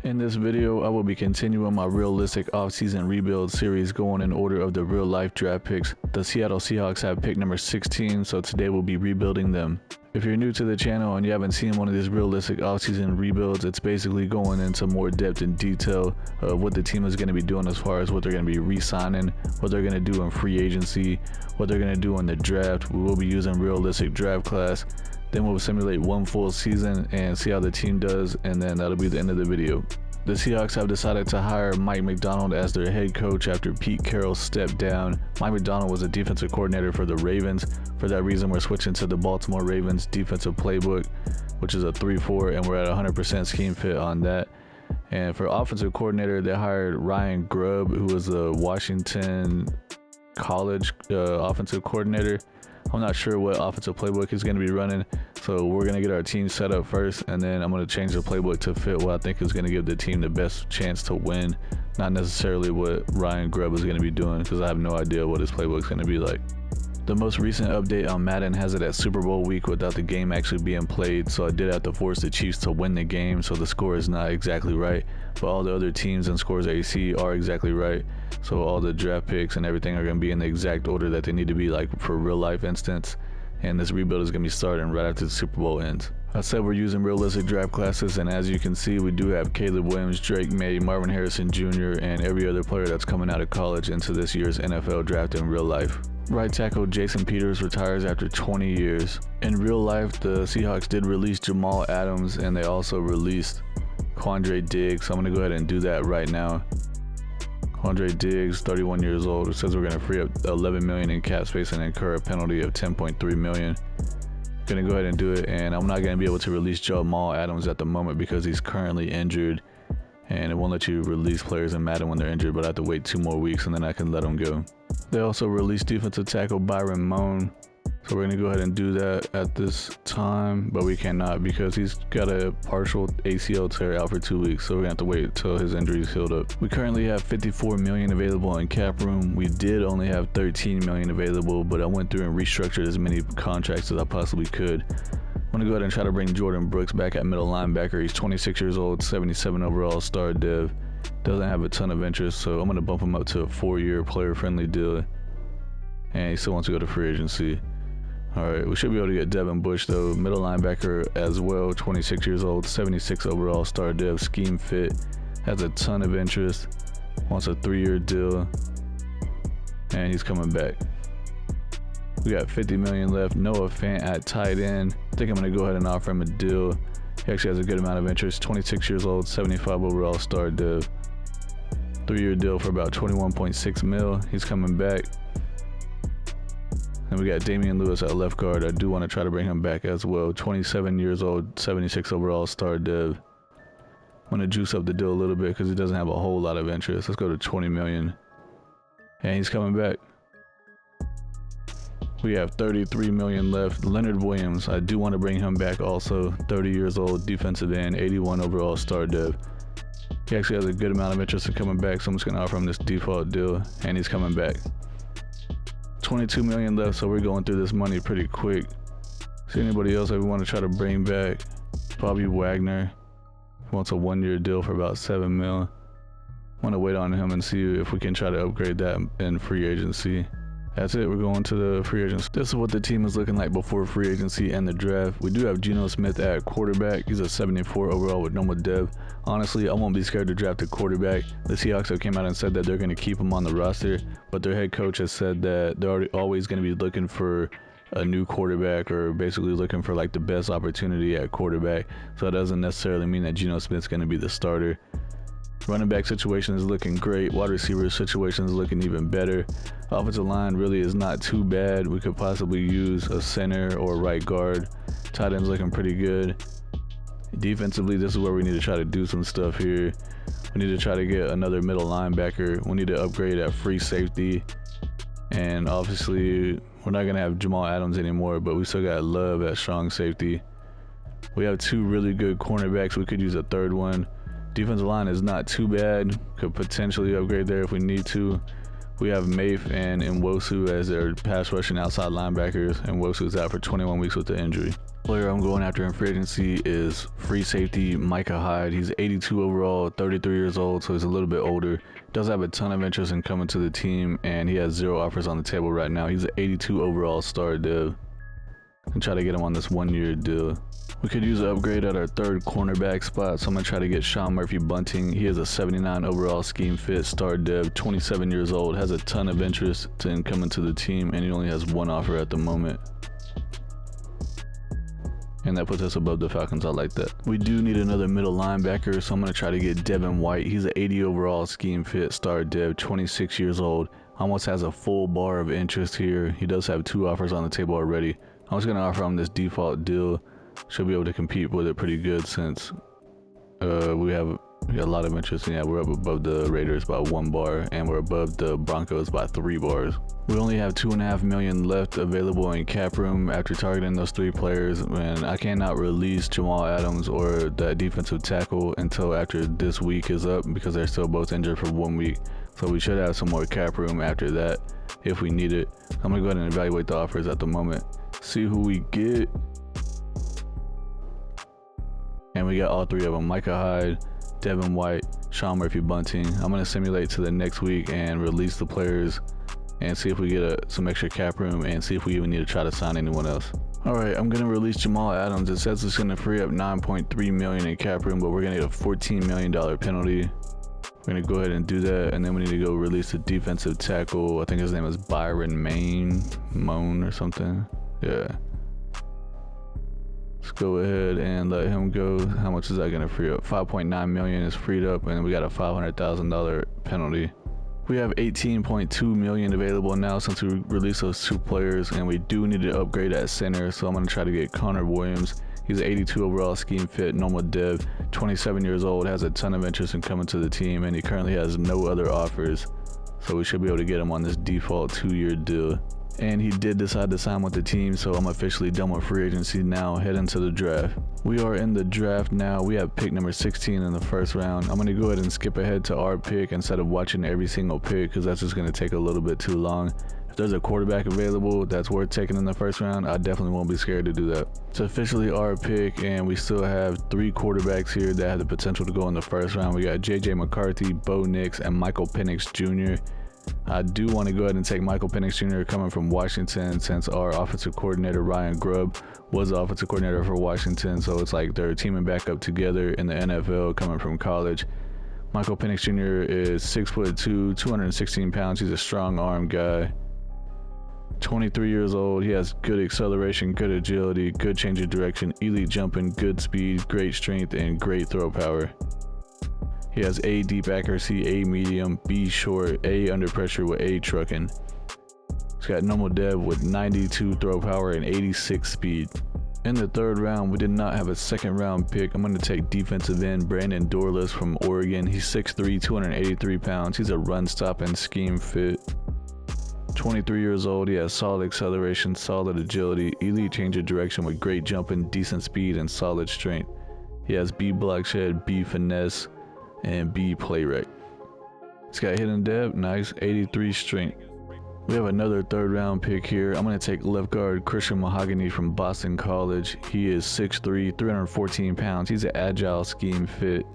In this video, I will be continuing my realistic offseason rebuild series going in order of the real life draft picks. The Seattle Seahawks have pick number 16, so today we'll be rebuilding them. If you're new to the channel and you haven't seen one of these realistic offseason rebuilds, it's basically going into more depth and detail of what the team is going to be doing as far as what they're going to be re-signing, what they're going to do in free agency, what they're going to do in the draft. We will be using realistic draft class. Then we'll simulate one full season and see how the team does, and then that'll be the end of the video. The Seahawks have decided to hire Mike Macdonald as their head coach after Pete Carroll stepped down. Mike Macdonald was a defensive coordinator for the Ravens. For that reason, we're switching to the Baltimore Ravens defensive playbook, which is a 3-4, and we're at 100% scheme fit on that. And for offensive coordinator, they hired Ryan Grubb, who was the Washington College offensive coordinator. I'm not sure what offensive playbook he's going to be running, so we're going to get our team set up first, and then I'm going to change the playbook to fit what I think is going to give the team the best chance to win, not necessarily what Ryan Grubb is going to be doing, because I have no idea what his playbook is going to be like. The most recent update on Madden has it at Super Bowl week without the game actually being played, so I did have to force the Chiefs to win the game, so the score is not exactly right, but all the other teams and scores that you see are exactly right. So all the draft picks and everything are going to be in the exact order that they need to be, like for real life instance, and this rebuild is going to be starting right after the Super Bowl ends. I said we're using realistic draft classes, and as you can see, we do have Caleb Williams, Drake May, Marvin Harrison Jr., and every other player that's coming out of college into this year's NFL draft in real life. Right tackle Jason Peters retires after 20 years. In real life, the Seahawks did release Jamal Adams, and they also released Quandre Diggs, so I'm going to go ahead and do that right now. Quandre Diggs, 31 years old, it says we're going to free up $11 million in cap space and incur a penalty of $10.3 million. Going to go ahead and do it, and I'm not going to be able to release Jamal Adams at the moment because he's currently injured, and it won't let you release players in Madden when they're injured, but I have to wait 2 more weeks and then I can let them go. They also released defensive tackle Byron Moan, so we're going to go ahead and do that at this time, but we cannot because he's got a partial ACL tear out for 2 weeks, so we're going to have to wait until his injury is healed up. We currently have $54 million available in cap room. We did only have $13 million available, but I went through and restructured as many contracts as I possibly could. I'm going to go ahead and try to bring Jordan Brooks back at middle linebacker. He's 26 years old, 77 overall, star dev. Doesn't have a ton of interest, so I'm going to bump him up to a 4-year player-friendly deal. And he still wants to go to free agency. Alright, we should be able to get Devin Bush though, middle linebacker as well, 26 years old, 76 overall, star dev, scheme fit, has a ton of interest, wants a 3-year deal, and he's coming back. We got $50 million left. Noah Fant at tight end. I think I'm going to go ahead and offer him a deal. He actually has a good amount of interest. 26 years old, 75 overall, star dev. 3-year deal for about $21.6 million. He's coming back. And we got Damian Lewis at left guard. I do want to try to bring him back as well. 27 years old, 76 overall, star dev. I'm going to juice up the deal a little bit because he doesn't have a whole lot of interest. Let's go to $20 million. And he's coming back. We have $33 million left. Leonard Williams, I do want to bring him back also. 30 years old, defensive end, 81 overall, star dev. He actually has a good amount of interest in coming back, so I'm just going to offer him this default deal, and he's coming back. $22 million left, so we're going through this money pretty quick. See anybody else that we want to try to bring back? Bobby Wagner wants a 1-year deal for about $7 million. I want to wait on him and see if we can try to upgrade that in free agency. That's it, we're going to the free agency. This is what the team is looking like before free agency and the draft. We do have Geno Smith at quarterback. He's a 74 overall with normal dev. Honestly, I won't be scared to draft a quarterback. The Seahawks have came out and said that they're going to keep him on the roster, but their head coach has said that they're always going to be looking for a new quarterback, or basically looking for like the best opportunity at quarterback. So that doesn't necessarily mean that Geno Smith's going to be the starter. Running back situation is looking great. Wide receiver situation is looking even better. Offensive line really is not too bad. We could possibly use a center or right guard. Tight end's looking pretty good. Defensively, this is where we need to try to do some stuff here. We need to try to get another middle linebacker. We need to upgrade at free safety. And obviously, we're not going to have Jamal Adams anymore, but we still got Love at strong safety. We have 2 really good cornerbacks. We could use a 3rd one. Defensive line is not too bad. Could potentially upgrade there if we need to. We have Mafe and Nwosu as their pass rushing outside linebackers, and Nwosu's out for 21 weeks with the injury. Player I'm going after in free agency is free safety Micah Hyde. He's 82 overall, 33 years old, so he's a little bit older. Does have a ton of interest in coming to the team, and he has 0 offers on the table right now. He's an 82 overall star dev. And try to get him on this 1-year deal. We could use an upgrade at our 3rd cornerback spot, so I'm going to try to get Sean Murphy-Bunting. He is a 79 overall scheme fit star dev, 27 years old, has a ton of interest in coming to the team, and he only has 1 offer at the moment. And that puts us above the Falcons. I like that. We do need another middle linebacker, so I'm going to try to get Devin White. He's an 80 overall scheme fit star dev, 26 years old. Almost has a full bar of interest here. He does have 2 offers on the table already. I'm just going to offer him this default deal. Should be able to compete with it pretty good since we got a lot of interest. Yeah, we're up above the Raiders by 1 bar, and we're above the Broncos by 3 bars. We only have $2.5 million left available in cap room after targeting those 3 players, and I cannot release Jamal Adams or that defensive tackle until after this week is up because they're still both injured for 1 week. So we should have some more cap room after that if we need it. I'm gonna go ahead and evaluate the offers at the moment, see who we get. And we got all 3 of them: Micah Hyde, Devin White, Sean Murphy-Bunting. I'm going to simulate to the next week and release the players and see if we get some extra cap room and see if we even need to try to sign anyone else. Alright, I'm going to release Jamal Adams. It says it's going to free up $9.3 million in cap room, but we're going to get a $14 million penalty. We're going to go ahead and do that, and then we need to go release the defensive tackle. I think his name is Byron Moan or something. Yeah. Let's go ahead and let him go. How much is that going to free up? $5.9 million is freed up, and we got a $500,000 penalty. We have $18.2 million available now since we released those 2 players, and we do need to upgrade at center, so I'm going to try to get Connor Williams. He's an 82 overall scheme fit, normal dev, 27 years old, has a ton of interest in coming to the team, and he currently has no other offers, so we should be able to get him on this default 2-year deal. And he did decide to sign with the team, so I'm officially done with free agency now, heading to the draft. We are in the draft now. We have pick number 16 in the 1st round. I'm going to go ahead and skip ahead to our pick instead of watching every single pick because that's just going to take a little bit too long. If there's a quarterback available that's worth taking in the 1st round, I definitely won't be scared to do that. It's officially our pick, and we still have 3 quarterbacks here that have the potential to go in the 1st round. We got J.J. McCarthy, Bo Nix, and Michael Penix Jr. I do want to go ahead and take Michael Penix Jr. coming from Washington, since our offensive coordinator Ryan Grubb was the offensive coordinator for Washington, so it's like they're teaming back up together in the NFL coming from college. Michael Penix Jr. is 6'2", 216 pounds. He's a strong arm guy. 23 years old. He has good acceleration, good agility, good change of direction, elite jumping, good speed, great strength, and great throw power. He has A deep accuracy, A medium, B short, A under pressure with A trucking. He's got normal dev with 92 throw power and 86 speed. In the 3rd round, we did not have a 2nd round pick. I'm going to take defensive end Brandon Dorless from Oregon. He's 6'3", 283 pounds. He's a run stop and scheme fit. 23 years old. He has solid acceleration, solid agility, elite change of direction with great jumping, decent speed, and solid strength. He has B block shed, B finesse, and B play rec. He's got hidden depth, nice, 83 strength. We have another 3rd round pick here. I'm going to take left guard Christian Mahogany from Boston College. He is 6'3", 314 pounds. He's an agile scheme fit.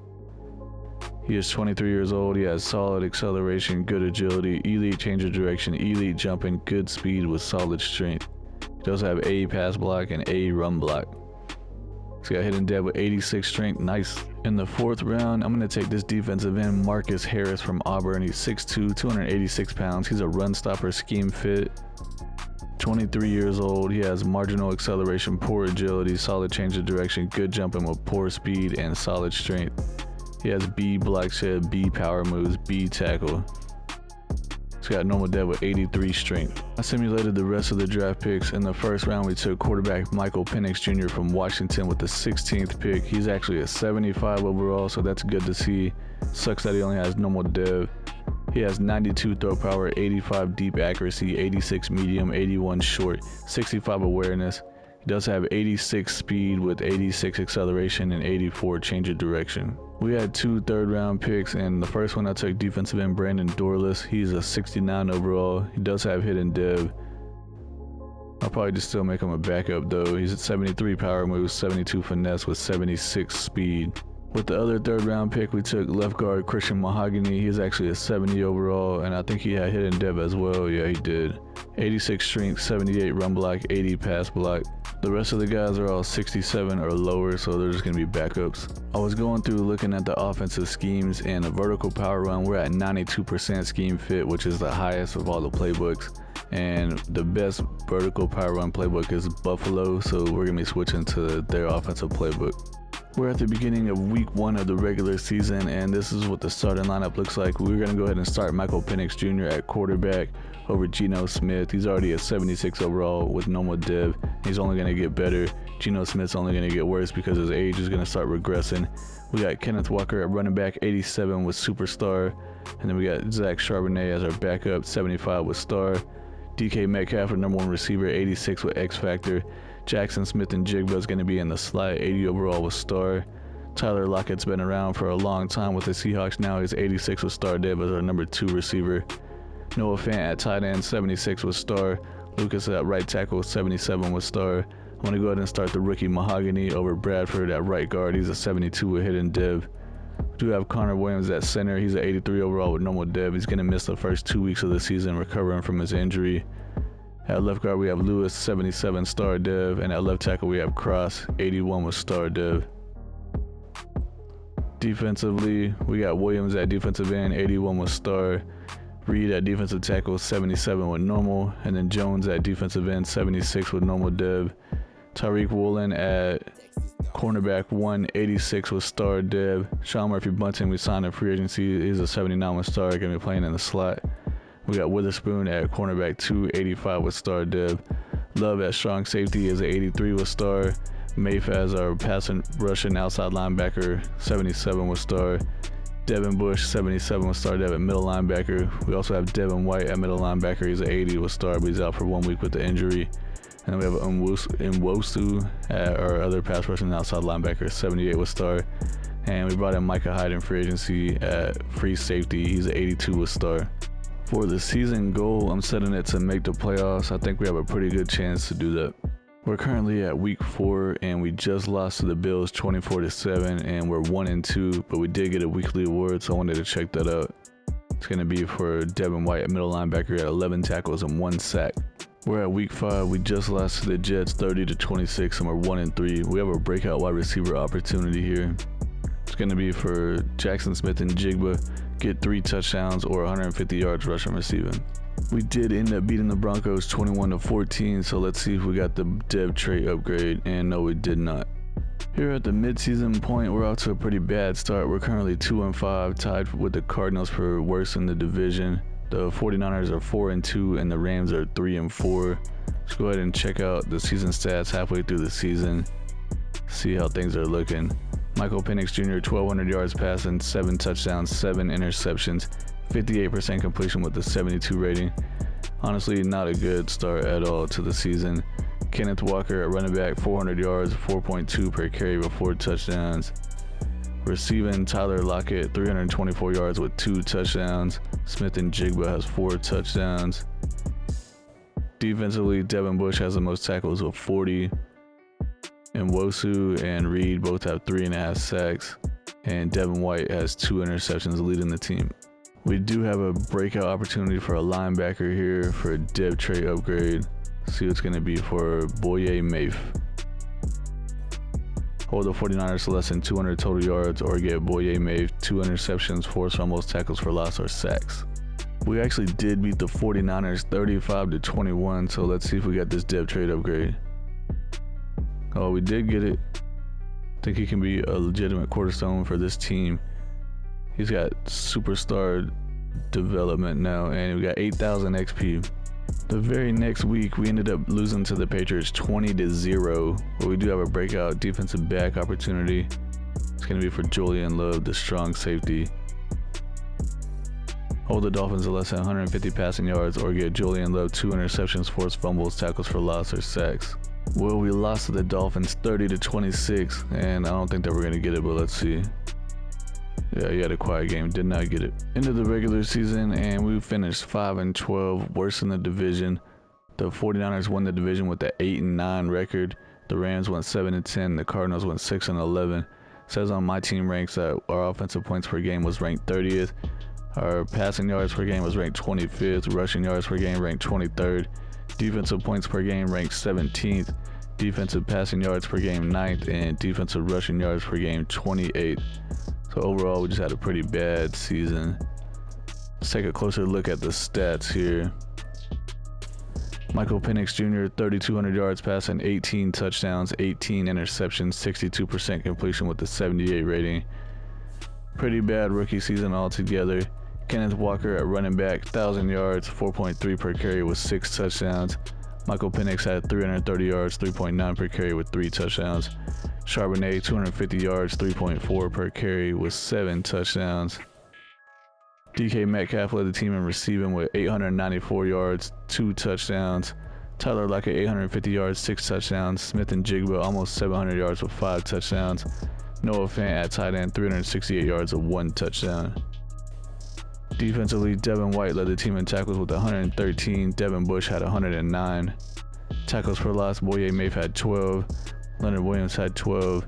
He is 23 years old. He has solid acceleration, good agility, elite change of direction, elite jumping, good speed with solid strength. He does have A pass block and A run block. He's got hidden depth with 86 strength, nice. In the 4th round, I'm going to take this defensive end Marcus Harris from Auburn. He's 6'2", 286 pounds. He's a run stopper scheme fit. 23 years old. He has marginal acceleration, poor agility, solid change of direction, good jumping with poor speed, and solid strength. He has B block shed, B power moves, B tackle. He's got normal depth with 83 strength. I simulated the rest of the draft picks. In the 1st round, we took quarterback Michael Penix Jr. from Washington with the 16th pick. He's actually a 75 overall, so that's good to see. Sucks that he only has normal dev. He has 92 throw power, 85 deep accuracy, 86 medium, 81 short, 65 awareness. He does have 86 speed with 86 acceleration and 84 change of direction. We had 2 3rd round picks, and the first one I took defensive end Brandon Dorless. He's a 69 overall. He does have hidden dev. I'll probably just still make him a backup though. He's at 73 power moves, 72 finesse with 76 speed. With the other third round pick, we took left guard Christian Mahogany. He's actually a 70 overall, and I think he had hidden dev as well. Yeah, he did. 86 strength, 78 run block, 80 pass block. The rest of the guys are all 67 or lower, so they're just going to be backups. I was going through looking at the offensive schemes, and the vertical power run, we're at 92% scheme fit, which is the highest of all the playbooks. And the best vertical power run playbook is Buffalo, so we're going to be switching to their offensive playbook. We're at the beginning of week 1 of the regular season, and this is what the starting lineup looks like. We're going to go ahead and start Michael Penix Jr. at quarterback over Geno Smith. He's already at 76 overall with normal dev. He's only going to get better. Geno Smith's only going to get worse because his age is going to start regressing. We got Kenneth Walker at running back, 87 with superstar. And then we got Zach Charbonnet as our backup, 75 with star. DK Metcalf, our number 1 receiver, 86 with X Factor. Jackson Smith and Jigba is going to be in the slot, 80 overall with star. Tyler Lockett's been around for a long time with the Seahawks. Now he's 86 with star dev as our number 2 receiver. Noah Fant at tight end, 76 with star. Lucas at right tackle, 77 with star. I'm going to go ahead and start the rookie Mahogany over Bradford at right guard. He's a 72 with hidden dev. We do have Connor Williams at center. He's an 83 overall with normal dev. He's going to miss the first 2 weeks of the season recovering from his injury. At left guard, we have Lewis, 77 star dev, and at left tackle, we have Cross, 81 with star dev. Defensively, we got Williams at defensive end, 81 with star. Reed at defensive tackle, 77 with normal, and then Jones at defensive end, 76 with normal dev. Tyreek Woolen at cornerback 1, 86 with star dev. Sean Murphy Bunting, we signed in free agency. He's a 79 with star, going to be playing in the slot. We got Witherspoon at cornerback 2, 85 with star dev. Love at strong safety is an 83 with star. Mafe as our passing rushing outside linebacker, 77 with star. Devin Bush, 77 with star dev at middle linebacker. We also have Devin White at middle linebacker. He's an 80 with star, but he's out for 1 week with the injury. And then we have Nwosu at our other pass rushing outside linebacker, 78 with star. And we brought in Micah Hyde in free agency at free safety. He's an 82 with star. For the season goal, I'm setting it to make the playoffs. I think we have a pretty good chance to do that. We're currently at week 4, and we just lost to the Bills 24-7, and we're 1-2, but we did get a weekly award, so I wanted to check that out. It's going to be for Devin White at middle linebacker at 11 tackles and 1 sack. We're at week 5. We just lost to the Jets 30-26, and we're 1-3. We have a breakout wide receiver opportunity here. It's going to be for Jackson Smith and Jigba. Get 3 touchdowns or 150 yards rushing receiving. We did end up beating the Broncos 21-14, so let's see if we got the dev trait upgrade, and no, we did not. Here at the midseason point, we're off to a pretty bad start. We're currently 2-5, tied with the Cardinals for worst in the division. The 49ers are 4-2, and the Rams are 3-4. Let's go ahead and check out the season stats halfway through the season, see how things are looking. Michael Penix Jr., 1,200 yards passing, 7 touchdowns, 7 interceptions, 58% completion with a 72 rating. Honestly, not a good start at all to the season. Kenneth Walker at running back, 400 yards, 4.2 per carry with 4 touchdowns. Receiving, Tyler Lockett, 324 yards with 2 touchdowns. Smith and Jigba has 4 touchdowns. Defensively, Devin Bush has the most tackles with 40. And Nwosu and Reed both have 3.5 sacks. And Devin White has 2 interceptions leading the team. We do have a breakout opportunity for a linebacker here for a dev trait upgrade. See what's going to be for Boye Mafe. Hold the 49ers to less than 200 total yards or get Boye Mafe 2 interceptions, force fumbles, tackles for loss, or sacks. We actually did beat the 49ers 35-21, so let's see if we got this dev trait upgrade. Oh, we did get it. I think he can be a legitimate cornerstone for this team. He's got superstar development now, and we got 8,000 XP. The very next week, we ended up losing to the Patriots 20-0, but we do have a breakout defensive back opportunity. It's going to be for Julian Love, the strong safety. Hold the Dolphins to less than 150 passing yards or get Julian Love 2 interceptions, forced fumbles, tackles for loss, or sacks. Well, we lost to the Dolphins 30-26, and I don't think that we're going to get it, but let's see. Yeah, he had a quiet game, did not get it. Into the regular season, and we finished 5-12, worst in the division. The 49ers won the division with the 8-9 record. The Rams went 7-10. The Cardinals went 6-11. Says on my team ranks that our offensive points per game was ranked 30th. Our passing yards per game was ranked 25th. Rushing yards per game ranked 23rd. Defensive points per game ranked 17th. Defensive passing yards per game 9th. And defensive rushing yards per game 28th. So overall, we just had a pretty bad season. Let's take a closer look at the stats here. Michael Penix Jr., 3,200 yards passing, 18 touchdowns, 18 interceptions, 62% completion with a 78 rating. Pretty bad rookie season altogether. Kenneth Walker at running back, 1,000 yards, 4.3 per carry with 6 touchdowns. Michael Penix had 330 yards, 3.9 per carry with 3 touchdowns. Charbonnet, 250 yards, 3.4 per carry with 7 touchdowns. DK Metcalf led the team in receiving with 894 yards, 2 touchdowns. Tyler Lockett, 850 yards, 6 touchdowns. Smith and Jigba, almost 700 yards with 5 touchdowns. Noah Fant at tight end, 368 yards with 1 touchdown. Defensively, Devin White led the team in tackles with 113. Devin Bush had 109. Tackles for loss, Boye Mafe had 12. Leonard Williams had 12.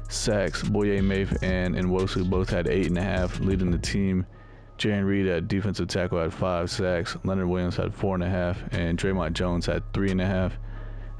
Sacks, Boye Mafe and Nwosu both had 8.5, leading the team. Jaren Reed at defensive tackle had 5 sacks. Leonard Williams had 4.5, and Draymond Jones had 3.5.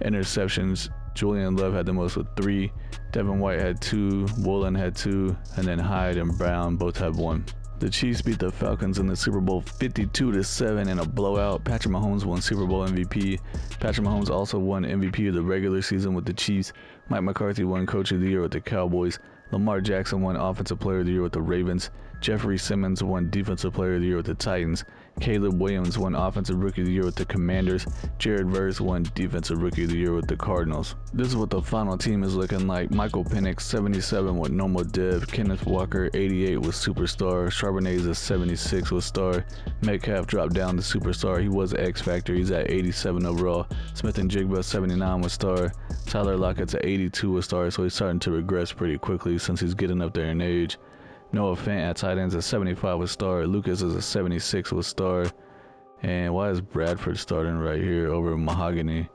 Interceptions, Julian Love had the most with 3. Devin White had 2. Woolen had 2, and then Hyde and Brown both had 1. The Chiefs beat the Falcons in the Super Bowl 52-7 in a blowout. Patrick Mahomes won Super Bowl MVP. Patrick Mahomes also won MVP of the regular season with the Chiefs. Mike McCarthy won Coach of the Year with the Cowboys. Lamar Jackson won Offensive Player of the Year with the Ravens. Jeffrey Simmons won Defensive Player of the Year with the Titans. Caleb Williams won Offensive Rookie of the Year with the Commanders. Jared Verse won Defensive Rookie of the Year with the Cardinals. This is what the final team is looking like. Michael Penix, 77 with normal div. Kenneth Walker, 88 with superstar. Charbonnet is a 76 with star. Metcalf dropped down to superstar. He was X Factor. He's at 87 overall. Smith and Jigba, 79 with star. Tyler Lockett's at 82 with star, so he's starting to regress pretty quickly since he's getting up there in age. Noah Fant at tight ends at 75 with star. Lucas is a 76 with star. And why is Bradford starting right here over Mahogany?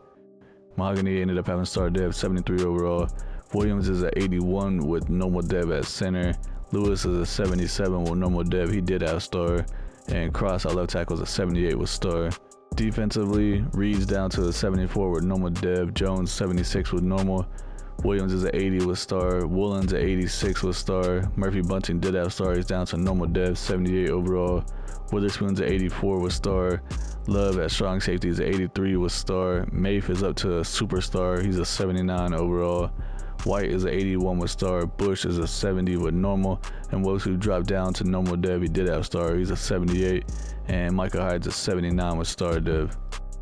Mahogany ended up having star dev, 73 overall. Williams is at 81 with normal dev at center. Lewis is a 77 with normal dev. He did have star. And Cross, our left tackle, is a 78 with star. Defensively, Reed's down to a 74 with normal dev. Jones, 76 with normal. Williams is at 80 with star. Woolen's at 86 with star. Murphy Bunting did have star. He's down to normal dev, 78 overall. Witherspoon's at 84 with star. Love at strong safety is at 83 with star. Mafe is up to a superstar. He's a 79 overall. White is at 81 with star. Bush is a 70 with normal. And Wosu dropped down to normal dev. He did have star. He's a 78. And Micah Hyde's a 79 with star dev.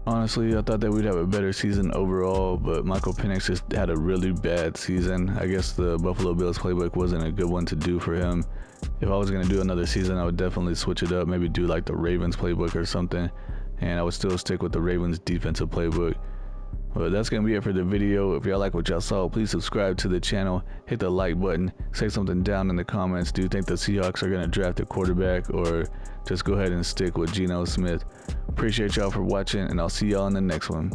Honestly, I thought that we'd have a better season overall, but Michael Penix just had a really bad season. I guess the Buffalo Bills playbook wasn't a good one to do for him. If I was going to do another season, I would definitely switch it up, maybe do like the Ravens playbook or something, and I would still stick with the Ravens defensive playbook. But that's going to be it for the video. If y'all like what y'all saw, please subscribe to the channel, hit the like button, say something down in the comments. Do you think the Seahawks are going to draft a quarterback, or just go ahead and stick with Geno Smith? Appreciate y'all for watching, and I'll see y'all in the next one.